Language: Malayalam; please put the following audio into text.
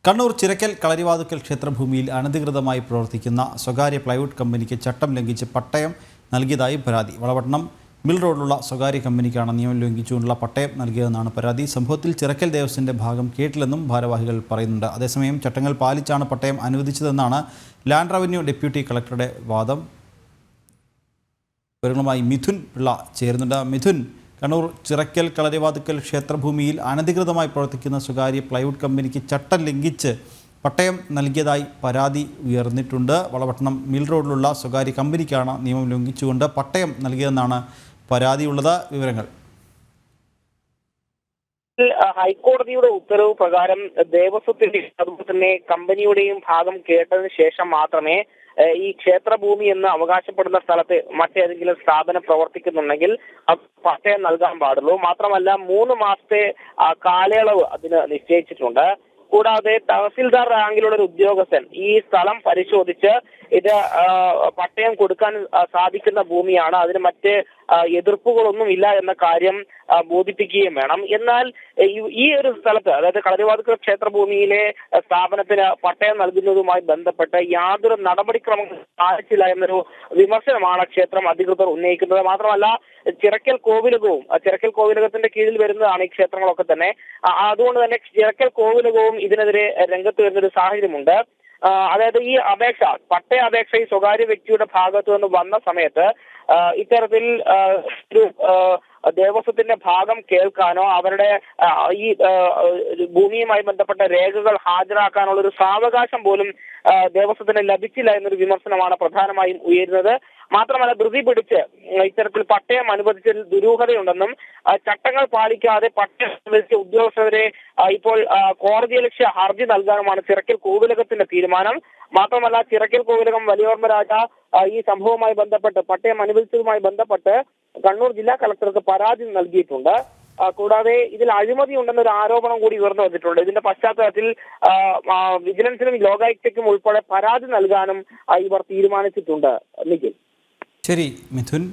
കണ്ണൂർ ചിറക്കൽ കളരിവാതുക്കൽ ക്ഷേത്രഭൂമിയിൽ അനധികൃതമായി പ്രവർത്തിക്കുന്ന സ്വകാര്യ പ്ലൈവുഡ് കമ്പനിക്ക് ചട്ടം ലംഘിച്ച് പട്ടയം നൽകിയതായി പരാതി. വളപട്ടണം മിൽ റോഡിലുള്ള സ്വകാര്യ കമ്പനിക്കാണ് നിയമം ലംഘിച്ചുകൊണ്ടുള്ള പട്ടയം നൽകിയതെന്നാണ് പരാതി. സംഭവത്തിൽ ചിറക്കൽ ദേവസ്വത്തിന്റെ ഭാഗം കേട്ടില്ലെന്നും ഭാരവാഹികൾ പറയുന്നുണ്ട്. അതേസമയം ചട്ടങ്ങൾ പാലിച്ചാണ് പട്ടയം അനുവദിച്ചതെന്നാണ് ലാൻഡ് റവന്യൂ ഡെപ്യൂട്ടി കളക്ടറുടെ വാദം. വിവരങ്ങളുമായി മിഥുൻ പിള്ള ചേരുന്നുണ്ട്. മിഥുൻ, കണ്ണൂർ ചിറക്കൽ കളരിവാതുക്കൽ ക്ഷേത്രഭൂമിയിൽ അനധികൃതമായി പ്രവർത്തിക്കുന്ന സ്വകാര്യ പ്ലൈവുഡ് കമ്പനിക്ക് ചട്ടം ലംഘിച്ച് പട്ടയം നൽകിയതായി പരാതി ഉയർന്നിട്ടുണ്ട്. വളപട്ടണം മിൽ റോഡിലുള്ള സ്വകാര്യ കമ്പനിക്കാണ് നിയമം ലംഘിച്ചുകൊണ്ട് പട്ടയം നൽകിയതെന്നാണ് പരാതിയുള്ളത്. വിവരങ്ങൾ. ഹൈക്കോടതിയുടെ ഉത്തരവ് പ്രകാരം ദേവസ്വത്തിന്റെ അതുപോലെ തന്നെ കമ്പനിയുടെയും ഭാഗം കേട്ടതിന് ശേഷം മാത്രമേ ഈ ക്ഷേത്രഭൂമി എന്ന് അവകാശപ്പെടുന്ന സ്ഥലത്ത് മറ്റേതെങ്കിലും സ്ഥാപനം പ്രവർത്തിക്കുന്നുണ്ടെങ്കിൽ അത് പട്ടയം നൽകാൻ പാടുള്ളൂ. മാത്രമല്ല 3 മാസത്തെ കാലയളവ് അതിന് നിശ്ചയിച്ചിട്ടുണ്ട്. കൂടാതെ തഹസിൽദാർ റാങ്കിലുള്ള ഒരു ഉദ്യോഗസ്ഥൻ ഈ സ്ഥലം പരിശോധിച്ച് ഇത് പട്ടയം കൊടുക്കാൻ സാധിക്കുന്ന ഭൂമിയാണ്, അതിന് മറ്റ് എതിർപ്പുകളൊന്നും ഇല്ല എന്ന കാര്യം ബോധിപ്പിക്കുകയും വേണം. എന്നാൽ ഈ ഒരു സ്ഥലത്ത്, അതായത് കളരിവാതുക്കൽ ക്ഷേത്രഭൂമിയിലെ സ്ഥാപനത്തിന് പട്ടയം നൽകുന്നതുമായി ബന്ധപ്പെട്ട് യാതൊരു നടപടിക്രമങ്ങൾ പാലിച്ചില്ല എന്നൊരു വിമർശനമാണ് ക്ഷേത്രം അധികൃതർ ഉന്നയിക്കുന്നത്. മാത്രമല്ല ചിറക്കൽ കോവിലകത്തിന്റെ കീഴിൽ വരുന്നതാണ് ഈ ക്ഷേത്രങ്ങളൊക്കെ തന്നെ. അതുകൊണ്ട് തന്നെ ചിറക്കൽ കോവിലകവും ഇതിനെതിരെ രംഗത്ത് വരുന്നൊരു സാഹചര്യമുണ്ട്. അതായത് ഈ അപേക്ഷ, പട്ടയ അപേക്ഷ ഈ സ്വകാര്യ വ്യക്തിയുടെ ഭാഗത്തു നിന്ന് വന്ന സമയത്ത് ഇത്തരത്തിൽ ഒരു ദേവസ്വത്തിന്റെ ഭാഗം കേൾക്കാനോ അവരുടെ ഈ ഭൂമിയുമായി ബന്ധപ്പെട്ട രേഖകൾ ഹാജരാക്കാനുള്ള ഒരു സാവകാശം പോലും ദേവസ്വത്തിന് ലഭിച്ചില്ല എന്നൊരു വിമർശനമാണ് പ്രധാനമായും ഉയരുന്നത്. മാത്രമല്ല ധൃതി പിടിച്ച് ഇത്തരത്തിൽ പട്ടയം അനുവദിച്ചതിൽ ദുരൂഹതയുണ്ടെന്നും ചട്ടങ്ങൾ പാലിക്കാതെ പട്ടയം അനുവദിച്ച ഉദ്യോഗസ്ഥരെ ഇപ്പോൾ കോടതിയലക്ഷ്യ ഹർജി നൽകാനുമാണ് ചിറക്കൽ കോവിലകത്തിന്റെ തീരുമാനം. മാത്രമല്ല ചിറക്കൽ കോവിലകം വലിയോർമ്മ രാജ ഈ സംഭവവുമായി ബന്ധപ്പെട്ട്, പട്ടയം അനുവദിച്ചതുമായി ബന്ധപ്പെട്ട് കണ്ണൂർ ജില്ലാ കളക്ടർക്ക് പരാതി നൽകിയിട്ടുണ്ട്. കൂടാതെ ഇതിൽ അഴിമതി ഉണ്ടെന്നൊരു ആരോപണം കൂടി ഉയർന്നു വന്നിട്ടുണ്ട്. ഇതിന്റെ പശ്ചാത്തലത്തിൽ വിജിലൻസിനും ലോകായുക്തയ്ക്കും ഉൾപ്പെടെ പരാതി നൽകാനും ഇവർ തീരുമാനിച്ചിട്ടുണ്ട്. നിഖിൽ. ശരി മിഥുൻ.